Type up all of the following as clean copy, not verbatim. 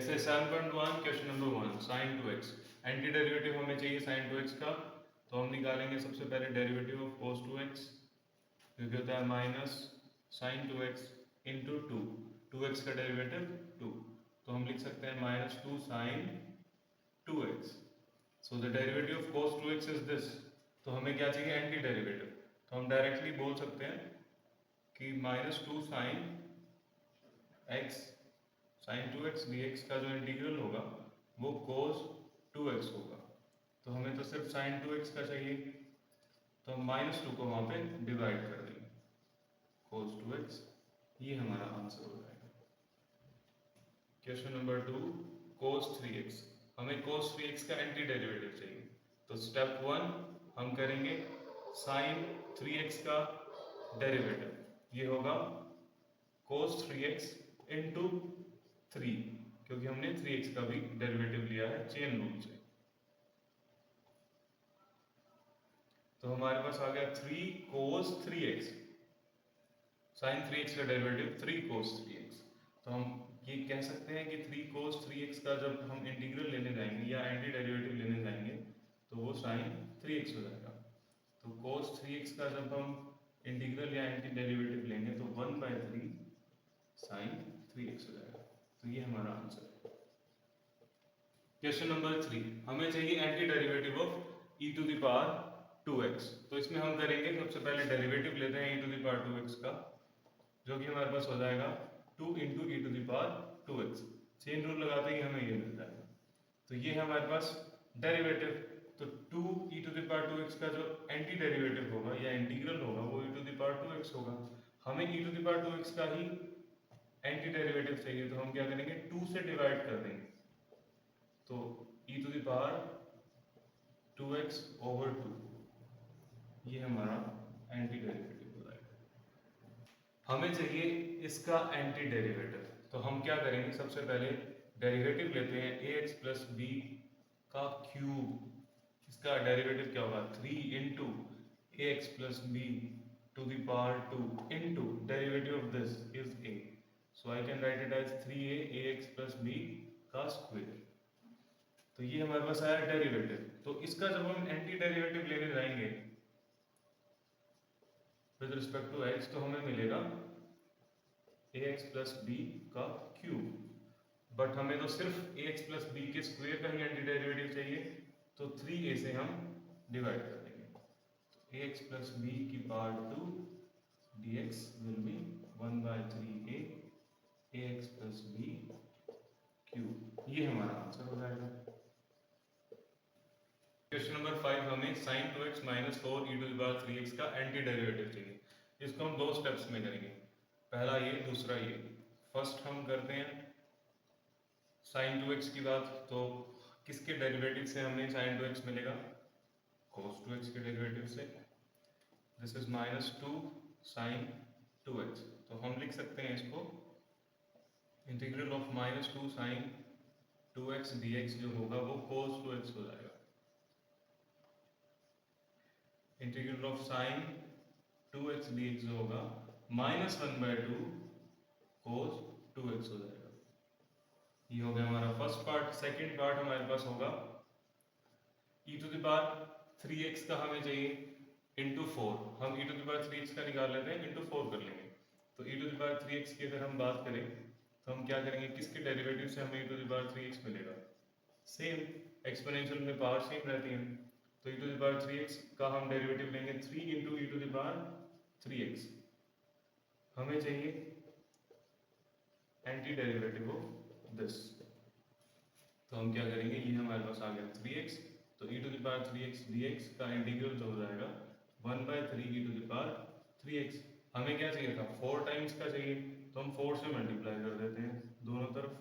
Exercise 7.1 question number 1 sin 2x। Anti derivative हमें चाहिए sin 2x का, तो हम निकालेंगे सबसे पहले डेरिवेटिव ऑफ cos 2x, जो कि होता है minus sin 2x into 2x का डेरिवेटिव 2, तो हम लिख सकते हैं minus 2 sin 2x। So the derivative of cos 2x is this. तो हमें क्या चाहिए? Anti derivative. तो हम डायरेक्टली बोल सकते हैं कि minus 2 sin x sin 2x dx का जो इंटीग्रल होगा वो cos 2x होगा। तो हमें तो सिर्फ sin 2x का चाहिए, तो हम माइनस 2 को वहाँ पे डिवाइड कर देंगे, cos 2x, ये हमारा आंसर हो जाएगा। Question number 2 cos 3x। हमें cos 3x का एंटी डेरिवेटिव चाहिए, तो स्टेप 1 हम करेंगे sin 3x का डेरिवेटिव, ये होगा cos 3x इंटू 3, क्योंकि हमने 3x का भी डेरिवेटिव लिया है चेन रूल से। तो हमारे पास आ गया 3 cos 3x, sin 3x का डेरिवेटिव 3 cos 3x। तो हम ये कह सकते हैं कि 3 cos 3x का जब हम इंटीग्रल लेने जाएंगे या एंटी डेरिवेटिव लेने जाएंगे तो वो sin 3x हो जाएगा। तो cos 3x का जब हम इंटीग्रल या एंटी डेरिवेटिव लेंगे तो 1/3 sin 3x हो जाएगा। तो ये हमारा आंसर है। क्वेश्चन नंबर 3, हमें चाहिए anti derivative of e to the power 2x। तो इसमें हम करेंगे सबसे पहले डेरिवेटिव लेते हैं e to the power 2x का, जो कि हमारे पास हो जाएगा 2 into e to the power 2x। Chain rule लगाते ही हमें ये मिल जाएगा। तो ये है हमारे पास डेरिवेटिव। तो 2 e to the power 2x का जो एंटी डेरिवेटिव होगा या इंटीग्रल होगा वो e to the power 2x होगा। हमें e to the power 2x का ही एंटी डेरिवेटिव चाहिए, तो हम क्या करेंगे 2 से डिवाइड कर देंगे, तो e to the power 2x over 2, ये हमारा एंटी डेरिवेटिव हो जाएगा। हमें चाहिए इसका एंटी डेरिवेटिव, तो हम क्या करेंगे सबसे पहले डेरिवेटिव लेते हैं ax प्लस बी का क्यूब। इसका डेरिवेटिव क्या होगा 3 into ax plus B to the power 2 into derivative of this is a, so I can write it as 3a ax plus b का स्क्वायर। तो ये हमारे पास आया डेरिवेटिव। तो इसका जब हम एंटी डेरिवेटिव लेने जाएंगे विद रिस्पेक्ट टू x, तो हमें मिलेगा ax प्लस b का क्यूब, बट हमें तो सिर्फ ax प्लस b के स्क्वायर का ही एंटी डेरिवेटिव चाहिए, तो 3a से हम डिवाइड कर देंगे। तो ax प्लस b की power 2 dx will be 1/3a ax plus b cube, ये हमारा आंसर हो जाएगा। क्वेश्चन नंबर 5, हमें sin 2x minus 4 e to the power 3x का एंटी डेरिवेटिव चाहिए। इसको हम 2 स्टेप्स में करेंगे, पहला ये दूसरा ये। फर्स्ट हम करते हैं sin 2x की बात, तो किसके डेरिवेटिव से हमें sin 2x मिलेगा? cos 2x के डेरिवेटिव से। This is minus 2 sin 2x, तो हम लिख सकते हैं इसको integral of minus 2 sin 2x dx जो होगा वो cos 2x हो जाएगा। Integral of sin 2x dx जो होगा माइनस 1/2 cos 2x हो जाएगा। ये हो गया हमारा फर्स्ट पार्ट। सेकंड पार्ट हमारे पास होगा e to the power 3x का हमें चाहिए इंटू 4। हम e to the power 3x का निकाल लेते हैं, इंटू 4 कर लेंगे। तो e to the power 3x की अगर हम बात करें तो हम क्या करेंगे, किसके डेरिवेटिव से हमें e to the power 3x मिलेगा? सेम, एक्सपोनेंशियल में पावर सेम रहती है, तो e to the power 3x का हम डेरिवेटिव लेंगे 3 into e to the power 3x। हमें चाहिए एंटी डेरिवेटिव ऑफ दिस, तो हम क्या करेंगे, ये हमारे पास आ गया 3x, तो e to the power 3x dx का इंटीग्रल जो हो जाएगा 1/3 e to the power 3x। हमें क्या चाहिए था? 4 टाइम्स का चाहिए, तो हम 4 से मल्टीप्लाई कर देते हैं दोनों तरफ।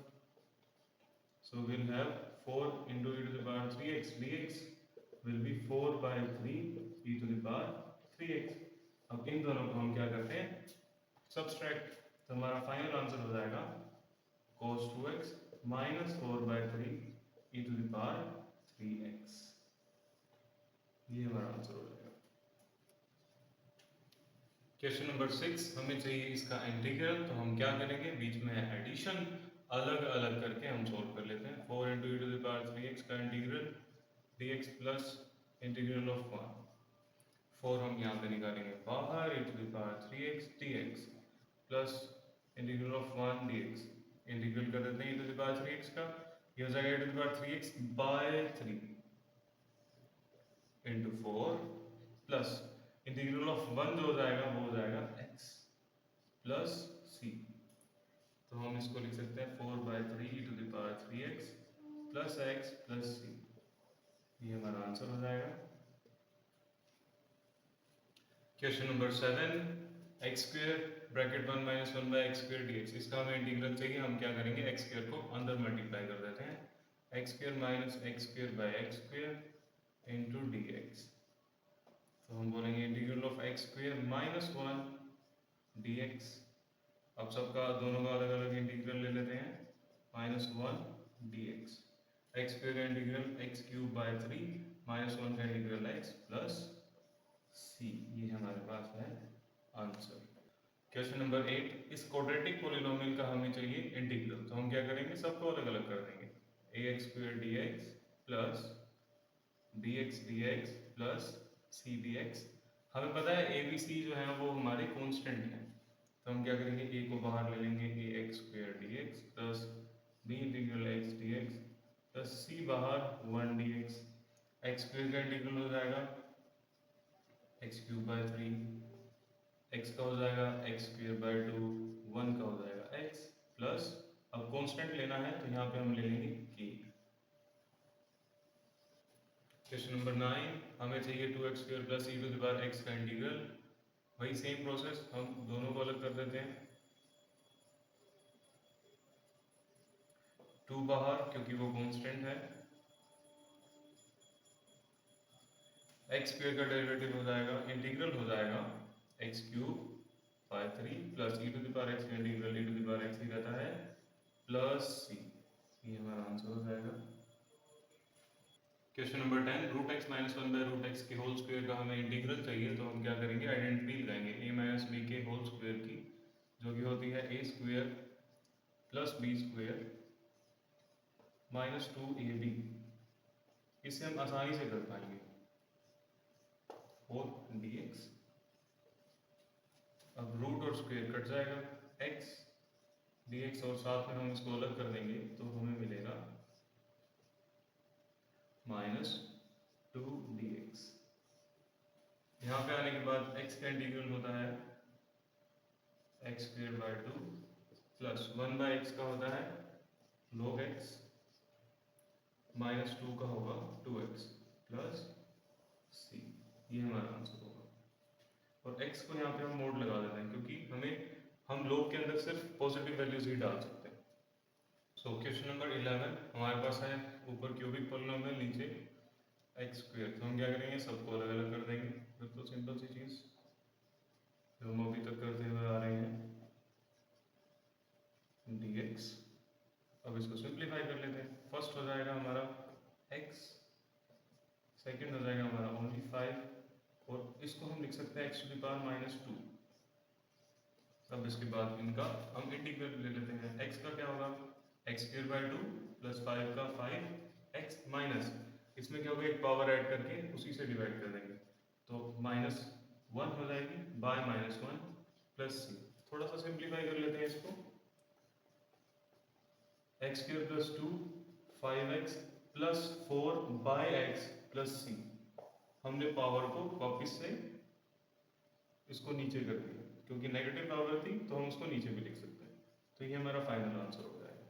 So we'll have 4 into e to the power 3x dx will be 4/3 e to the power 3x। अब इन दोनों को हम क्या करते हैं? सब्सट्रैक्ट। तो हमारा फाइनल आंसर हो जाएगा cos 2x minus 4/3 e to the power 3x। ये हमारा आंसर हो जाएगा। क्वेश्चन नंबर 6, हमें चाहिए इसका इंटीग्रल, तो हम क्या करेंगे, बीच में एडिशन अलग अलग करके हम सोल्व कर dx प्लस इंटीग्रल ऑफ 1, 4 हम यहाँ पे निकालेंगे बाहर, e to the power 3x dx plus integral of 1 dx, integral कर देते हैं e to the power 3x का, ये हो जाएगा e to the power 3x by 3 into 4 plus integral of 1 जो हो जाएगा वो हो जाएगा x प्लस c, तो हम इसको लिख सकते हैं 4 by 3 e to the power 3x plus x plus c, ये हमारा आंसर हो जाएगा। Question number 7, X square bracket 1 minus 1 by X square D X, इसका हमें इंटीग्रल चाहिए। हम क्या करेंगे, एक्स स्क्वेयर को अंदर मल्टीप्लाई कर देते हैं, x square minus x square by X square into D x, तो हम बोलेंगे integral of x square minus 1 D x. अब सबका दोनों का अलग अलग इंटीग्रल ले लेते हैं, minus 1 D X, X square का integral X cube by 3 minus 1 का इंटीग्रल एक्स प्लस सी, ये हमारे पास है आंसर। क्वेश्चन नंबर 8, इस क्वाड्रेटिक पॉलिनोमियल का हमें चाहिए इंटीग्रल, तो हम क्या करेंगे, सबको अलग अलग कर देंगे, A X square D X plus D X plus C D X. हमें पता है ए बी सी जो है वो हमारे कॉन्स्टेंट हैं, तो हम क्या करेंगे, ए को बाहर ले लेंगे, A X square D X plus B integral X D X plus C बाहर 1 डी एक्स, एक्स स्क्वेयर का इंटीग्रल हो जाएगा एक्स क्यूब बाय 3, एक्स का हो जाएगा एक्स स्क्वेयर बाय 2, 1 का हो जाएगा एक्स प्लस, अब कांस्टेंट लेना है तो यहाँ पे हम ले लेंगे के। क्वेश्चन नंबर 9, हमें चाहिए 2x square plus E to the power x का इंटीग्रल, वही सेम प्रोसेस, हम दोनों को अलग कर देते हैं, 2 बाहर क्योंकि वो कांस्टेंट है, एक्स स्क्वेयर का डेरिवेटिव हो जाएगा, इंटीग्रल हो जाएगा X cube by 3 plus E to the power X का integral E to the power X ही रहता है प्लस सी, ये हमारा आंसर हो जाएगा। Question number 10, root X minus 1 by root X के होल स्क्वेयर का हमें इंटीग्रल चाहिए, तो हम क्या करेंगे, आइडेंटिटी लगाएंगे ए माइनस बी के होल स्क्वेयर की, जो कि होती है A square plus B square minus 2ab, इससे हम आसानी से कर पाएंगे और dx, अब रूट और स्क्वेयर कट जाएगा, x dx और साथ में हम इसको अलग कर देंगे तो हमें मिलेगा माइनस 2 dx। यहाँ पे आने के बाद x का इंटीग्रल होता है X square by 2 plus 1 by X का होता है log x माइनस 2 का होगा 2x प्लस c, ये हमारा आंसर होगा। और x को यहाँ पे हम मोड लगा देते हैं क्योंकि हम लोग के अंदर सिर्फ पॉजिटिव वैल्यूज ही डाल सकते हैं। सो क्वेश्चन नंबर 11, हमारे पास है ऊपर क्यूबिक पॉलिनोमियल, नीचे एक्स स्क्वेयर, तो हम क्या करेंगे, सबको अलग अलग कर देंगे, फिर तो सिंपल सी चीज़ जो हम अभी तक करते हुए आ रहे हैं, dx। अब इसको सिंप्लीफाई कर लेते हैं, फर्स्ट हो जाएगा हमारा x, सेकेंड हो जाएगा हमारा ओनली 5, और इसको हम लिख सकते हैं X to the power minus 2। अब इसके बाद इनका हम इंटीग्रल ले लेते हैं, x का क्या होगा, एक्स स्क्वेयर बाय 2 प्लस 5 का 5x माइनस, इसमें क्या होगा, एक पावर ऐड करके उसी से डिवाइड कर देंगे, तो माइनस 1 हो जाएगी बाय माइनस 1 प्लस c। थोड़ा सा सिंप्लीफाई कर लेते हैं इसको, X square plus 2 5x plus 4 by x plus c, हमने पावर को वापस से इसको नीचे कर दिया, क्योंकि नेगेटिव पावर थी तो हम उसको नीचे भी लिख सकते हैं, तो ये हमारा फाइनल आंसर हो जाएगा।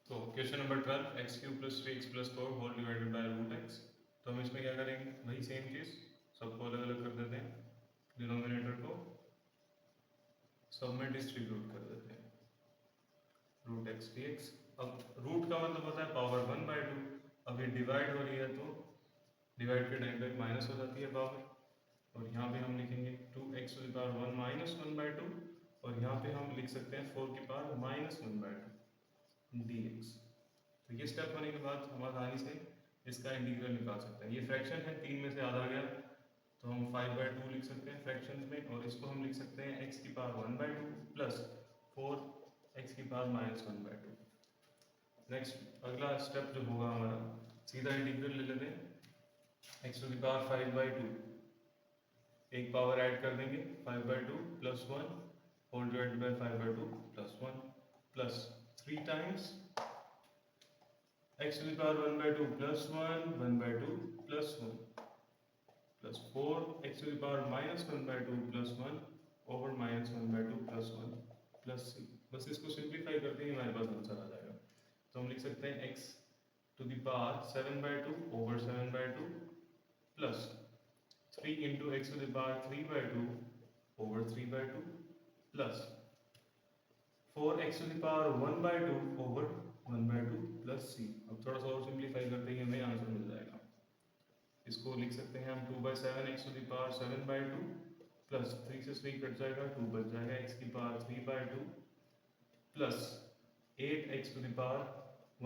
तो question number 12, X cube plus 3x plus 4 whole divided by root X, तो हम इसमें क्या करेंगे, वही सेम चीज़, सबको अलग अलग कर देते हैं, डिनोमिनेटर को सब में डिस्ट्रीब्यूट कर देते हैं, रूट एक्स डी एक्स। अब रूट का मतलब होता है पावर 1/2, अब ये डिवाइड हो रही है तो डिवाइड के टाइम पे माइनस हो जाती है पावर, और यहाँ पे हम लिखेंगे 2x to the power 1 minus 1/2, और यहाँ पे हम लिख सकते हैं 4 की पावर माइनस 1/2 dx। तो ये स्टेप होने के बाद हम आसानी से इसका इंटीग्रल निकाल सकते हैं। ये फ्रैक्शन है, 3 में से आधा गया तो हम 5/2 लिख सकते हैं फ्रैक्शन में, और इसको हम लिख सकते हैं x की पावर 1/2 प्लस 4x की पावर माइनस 1/2। नेक्स्ट अगला स्टेप जो होगा हमारा, सीधा इंटीग्रल ले लेते हैं, एक्स टू द पावर 5/2, एक पावर ऐड कर देंगे 5/2 plus 1 whole divided by 5/2 plus 1 plus 3 times x to the power 1/2 plus 1 1/2 plus 1 plus 4 x to the power minus 1/2 plus 1 over minus 1/2 plus 1 plus c। बस इसको simplify करते ही हमारे पास answer आ जाएगा। तो हम लिख सकते हैं x to the power 7/2 over 7/2 plus 3 into x to the power 3/2 over 3/2 plus 4x to the power 1/2 over 1/2 plus c। अब थोड़ा सा और सिंप्लीफाई करते ही हमें आंसर मिल जाएगा। इसको लिख सकते हैं हम 2/7 x to the power 7/2 plus 3 से 3 कट जाएगा 2 बच जाएगा x की power 3/2 plus 8x to the power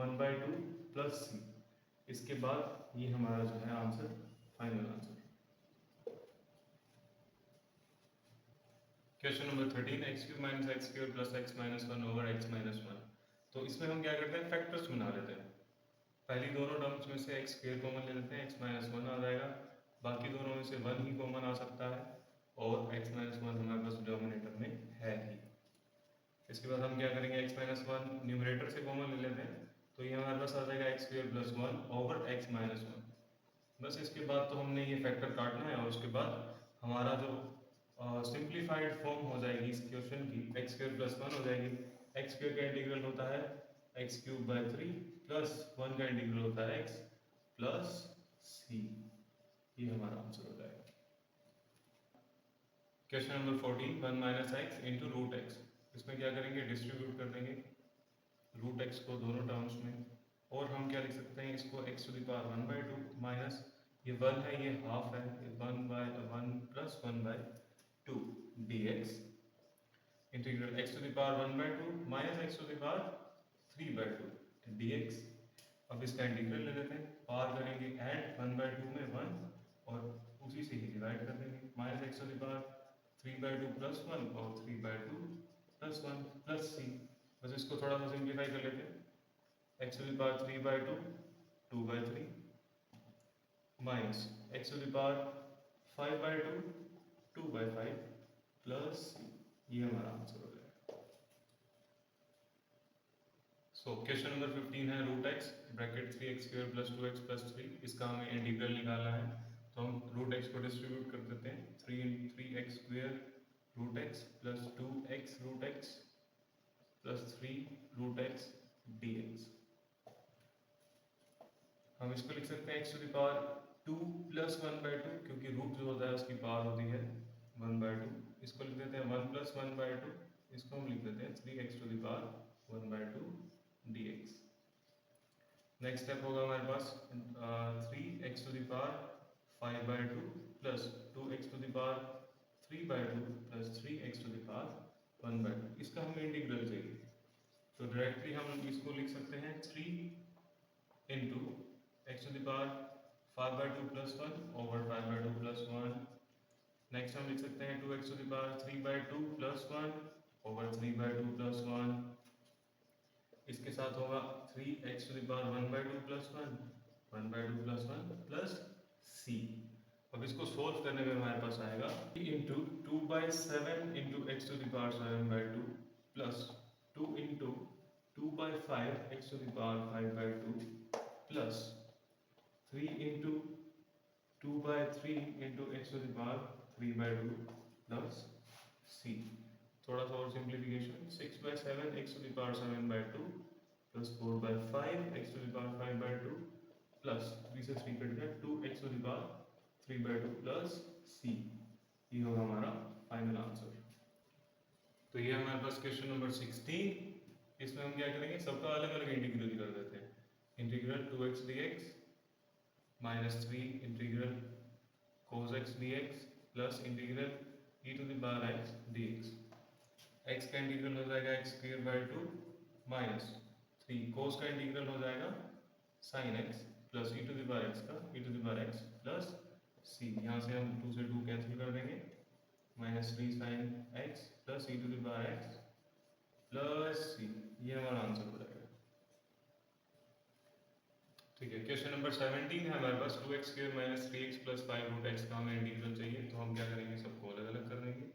1/2 plus c। इसके बाद ये हमारा जो है answer, final answer. Question number 13, x³ minus x² plus x minus 1 over x minus 1। तो इसमें हम क्या करते हैं, फैक्टर्स बना लेते हैं। पहली दोनों टर्म्स में से x² कॉमन ले लेते हैं, x minus 1 आ जाएगा। बाकी दोनों में से 1 ही कॉमन आ सकता है और x minus 1 हमारे पास डिनोमिनेटर में है ही। इसके बाद हम क्या करेंगे, x minus 1 न्यूमरेटर से कॉमन ले लेते हैं, तो ये हमारे पास आ जाएगा x² plus 1 over x minus 1। बस इसके बाद तो हमने ये फैक्टर काटना है और उसके बाद हमारा जो सिंप्लीफाइड फॉर्म हो जाएगी इस क्वेश्चन की, x² plus 1 हो जाएगी। x² का इंटीग्रल होता है x³/3 प्लस 1 का इंटीग्रल होता है x प्लस c। ये हमारा आंसर हो जाएगा। Question number 14, 1 minus x into root x। इसमें क्या करेंगे, डिस्ट्रीब्यूट कर देंगे रूट x को दोनों टर्म्स में, और हम क्या लिख सकते हैं इसको x to the power 1/2 minus ये 1 है, ये हाफ है, ये 1/1 plus 1/2 dx integral x to the power 1/2 minus x to the power 3/2 dx। अब इसका इंटीग्रल ले लेते हैं, पावर करेंगे ऐड 1/2 में 1 और उसी से ही डिवाइड कर देंगे, minus x to the power 3/2 plus 1 और 3/2 प्लस 1 प्लस c। बस इसको थोड़ा सा सिंप्लीफाई कर लेते हैं, x to the power 3/2 2/3 minus x to the power 5/2 2/5 plus ये हमारा आंसर हो जाएगा। सो क्वेश्चन नंबर 15 है root x bracket 3x² plus 2x plus 3। इसका हमें इंटीग्रल निकालना है, तो हम रूट x को डिस्ट्रीब्यूट कर देते हैं, 3x² root x plus 2x root x plus 3 root x dx। हम इसको लिख सकते हैं x to the power 2 plus 1/2, क्योंकि रूट जो होता है उसकी पावर होती है 1/2। इसको लिख देते हैं 1 प्लस 1/2, इसको हम लिख देते हैं 3x to the power 1/2 dx। Next step होगा हमारे पास 3x to the power 5/2 plus 2x to the power 3/2 plus 3x to the power 1/2। इसका हमें इंटीग्रल चाहिए, तो डायरेक्टली हम इसको लिख सकते हैं 3 into x to the power 5/2 plus 1 over 5/2 plus 1। Next हम लिख सकते हैं 2x to the power 3/2 plus 1 over 3/2 plus 1। इसके साथ होगा 3x to the power 1/2 plus 1 1/2 plus 1 plus c। अब इसको सोल्व करने में हमारे पास आएगा into 2/7 into x to the power 7/2 plus 2 into 2/5 x to the power 5/2 plus 3 into 2/3 into x to the power 3/2 plus c। थोड़ा सा और simplification, 6/7 x to the power 7/2 plus 4/5 x to the power 5/2 plus 3 से 3 cut गया 2x to the power 3/2 plus c। ये होगा हमारा final answer. तो ये हमारे पास क्वेश्चन नंबर 16। इसमें हम क्या करेंगे, सबका अलग अलग इंटीग्रल कर देते हैं। Integral 2x dx minus 3 integral cos x dx plus integral e to the power x dx। x का इंटीग्रल हो जाएगा x²/2 माइनस 3 cos का इंटीग्रल हो जाएगा sin x plus e to the power x का e to the power x plus c। यहाँ से हम 2 से 2 कैंसिल कर देंगे, minus 3 sin x plus e to the power x plus c। ये हमारा आंसर हो जाएगा। ठीक है, क्वेश्चन नंबर 17 है हमारे पास 2x² minus 3x plus 5 root X का हमें इंटीग्रल चाहिए। तो हम क्या करेंगे, सबको अलग अलग कर देंगे।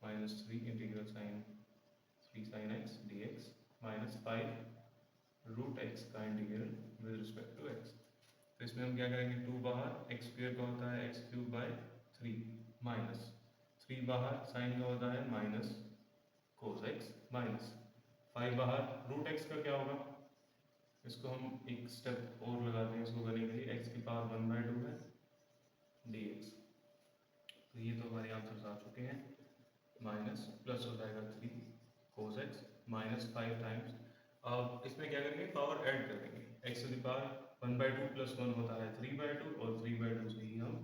-3 integral sine 3 sin x dx minus 5 root X का integral with respect to x। तो इसमें हम क्या करेंगे, 2 बाहर, x² का होता है x³ 3 माइनस 3 बाहर, साइन का होता है माइनस कोस x माइनस 5 बाहर, रूट x का क्या होगा, इसको हम एक स्टेप और लगाते हैं इसको करने के लिए, x⁴ है dx। तो ये तो हमारे आंसर आ चुके हैं। माइनस प्लस हो जाएगा 3 cos x माइनस 5 टाइम्स, अब इसमें क्या करेंगे, पावर ऐड कर देंगे। x⁴ प्लस 1 होता है 3/2 और 3/2 से ही हम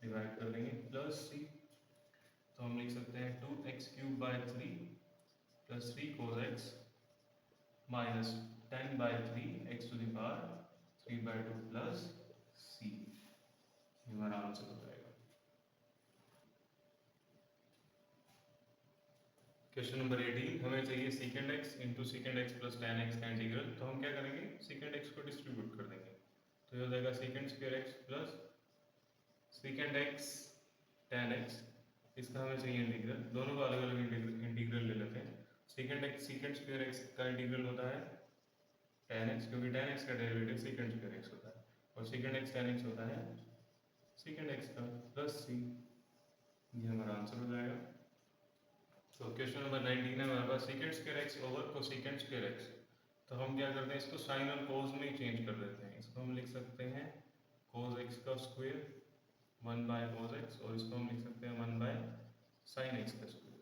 डिवाइड कर देंगे प्लस c। तो हम लिख सकते हैं 2x³ 3 plus 3 cos x minus 10/3 x⁴ 3/2 plus c। हमारा आंसर हो जाएगा। क्वेश्चन नंबर 18, हमें चाहिए second x into second x plus tan x का इंटीग्रल। तो हम क्या करेंगे, सेकेंड x को डिस्ट्रीब्यूट कर देंगे। तो ये हो जाएगा sec² x plus second x tan x, इसका हमें चाहिए इंटीग्रल। दोनों का अलग अलग इंटीग्रल ले लेते हैं। sec² x का इंटीग्रल होता है tan x, क्योंकि tan x का डेरिवेटिव sec² x होता है, और secant x tan x होता है secant x का प्लस c। ये हमारा आंसर हो जाएगा। तो क्वेश्चन नंबर 19 है हमारे पास sec² x over cosec² x। तो हम क्या करते हैं, इसको साइन और कोस में चेंज कर देते हैं। इसको हम लिख सकते हैं cos x का स्क्वायर 1/cos x, और इसको हम लिख सकते हैं 1/sin x का स्क्वायर।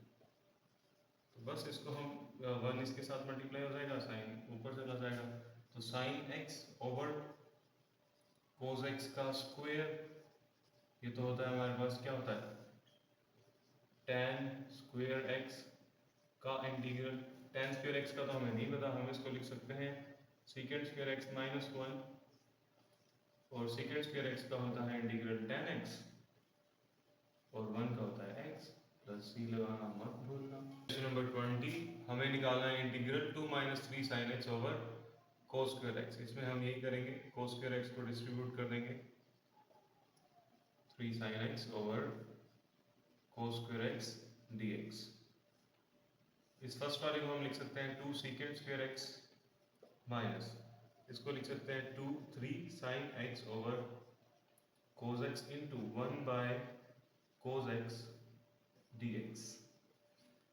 तो बस इसको हम 1 इसके साथ मल्टीप्लाई हो जाएगा, साइन ऊपर चला जाएगा। तो sin x over cos x का स्क्वायर, ये तो होता है हमारे पास, क्या होता है, tan स्क्वायर x का इंटीग्रल। tan स्क्वायर x का तो हमें नहीं पता, हम इसको लिख सकते हैं sec² x माइनस 1, और sec² x का होता है इंटीग्रल tan x, और 1 का होता है x प्लस c लगाना मत भूलना। क्वेश्चन नंबर 20, हमें निकालना है integral 2 - 3 sin x over cos² x। इसमें हम यही करेंगे, cos² x को डिस्ट्रीब्यूट कर देंगे 3 sin x over cos² x dx। इस फर्स्ट वाले को हम लिख सकते हैं 2 sec² x माइनस, इसको लिख सकते हैं 2 3 sin x over cos x into 1/cos x dx।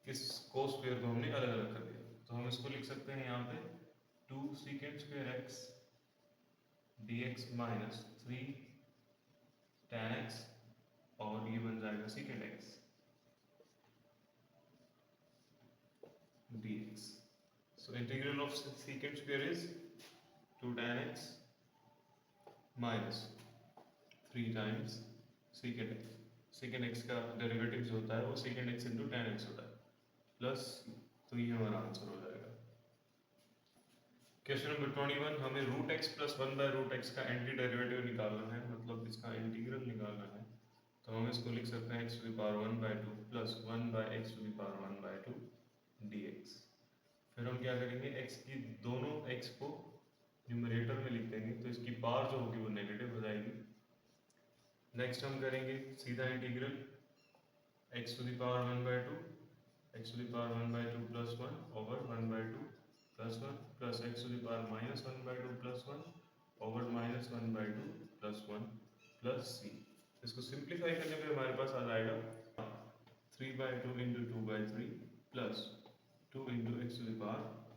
इस cos स्क्वायर को हमने अलग अलग कर दिया, तो हम इसको लिख सकते हैं यहाँ पे 2 sec² x dx minus 3 tan x, और ये बन जाएगा secant x dx। So integral of secant square is 2 tan x minus 3 times secant x। secant x का डेरिवेटिव जो होता है वो secant x into tan x होता है प्लस, तो ये हमारा आंसर हो जाएगा। क्वेश्चन नंबर 21, हमें रूट एक्स प्लस 1/√x का एंटी डेरिवेटिव निकालना है, मतलब इसका इंटीग्रल निकालना है। तो हम इसको लिख सकते हैं x⁴ 1/2 प्लस 1/x⁴ 1/2 dx। फिर हम क्या करेंगे, x की दोनों x को न्यूमरेटर में लिख देंगे, तो इसकी पावर जो होगी वो नेगेटिव हो जाएगी। नेक्स्ट हम करेंगे सीधा integral x⁴ 1/2 x⁴ 1/2 plus 1 over 1/2 plus 1 plus x⁴ -1/2 plus 1 over -1/2 plus 1 plus c। इसको सिंप्लीफाई करने पे हमारे पास आ जाएगा 3/2 into 2/3 plus 2 into x⁴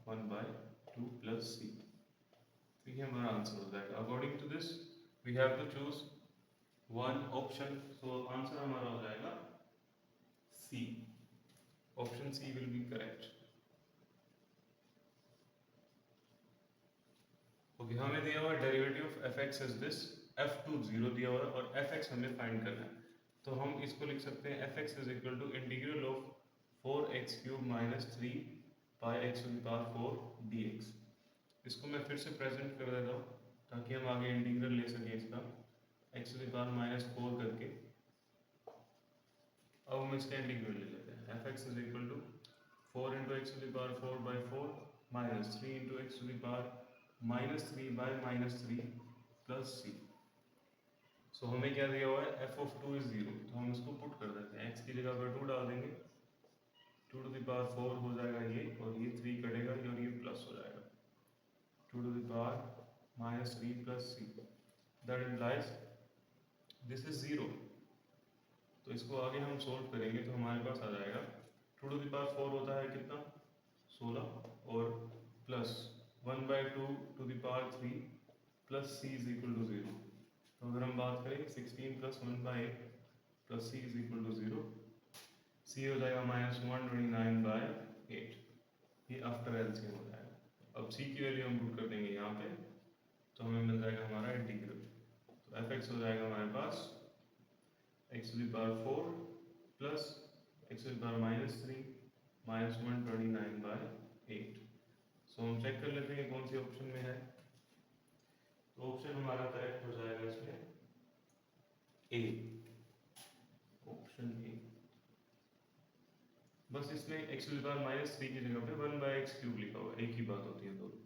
1/2 plus c। तो ये हमारा आंसर हो जाएगा। According to this we have to choose one option, so answer हमारा हो जाएगा C. Option C will be correct. Okay, हमें दिया हुआ derivative of f(x) is this, f2 0 दिया हुआ है और f(x) हमें फाइंड करना है। तो हम इसको लिख सकते हैं f(x) is equal to integral of 4x³ minus 3 pi x⁴ dx। इसको मैं फिर से प्रेजेंट कर देता हूँ ताकि हम आगे इंटीग्रल ले सकें इसका, x⁻⁴ करके। अब हम इसका इंटीग्रल ले लेते हैं। f(x) is equal to 4 into x⁴/4 minus 3 into x⁴ -3/-3 plus C. So हमें क्या दिया हुआ है, एफ ऑफ 2 इज 0, तो हम इसको पुट कर देते हैं, एक्स की जगह पर 2 डाल देंगे, 2⁴ हो जाएगा ये, और ये 3 कटेगा और ये प्लस हो जाएगा, 2⁻³ plus C, that implies this is 0। तो इसको आगे हम सोल्व करेंगे तो हमारे पास आ जाएगा 2⁴ होता है कितना, 16, और plus 1/2⁵ plus C is equal to 0। तो अगर हम बात करें 16 plus 1/8 plus C is equal to 0, C हो जाएगा -129/8, ये आफ्टर एलसीएम हो जाएगा। अब सी की वैल्यू हम पुट कर देंगे यहाँ पे, तो हमें मिल जाएगा हमारा इंटीग्रल। तो एफ एक्स हो जाएगा हमारे पास x⁴ प्लस x⁻³ -129/8। सो हम चेक कर लेते हैं कौन सी ऑप्शन में है। तो ऑप्शन हमारा करेक्ट हो जाएगा इसमें ए, ऑप्शन ए। बस इसमें x⁻³ की जगह पे 1/x³ लिखा हुआ है, एक ही बात होती है दोनों।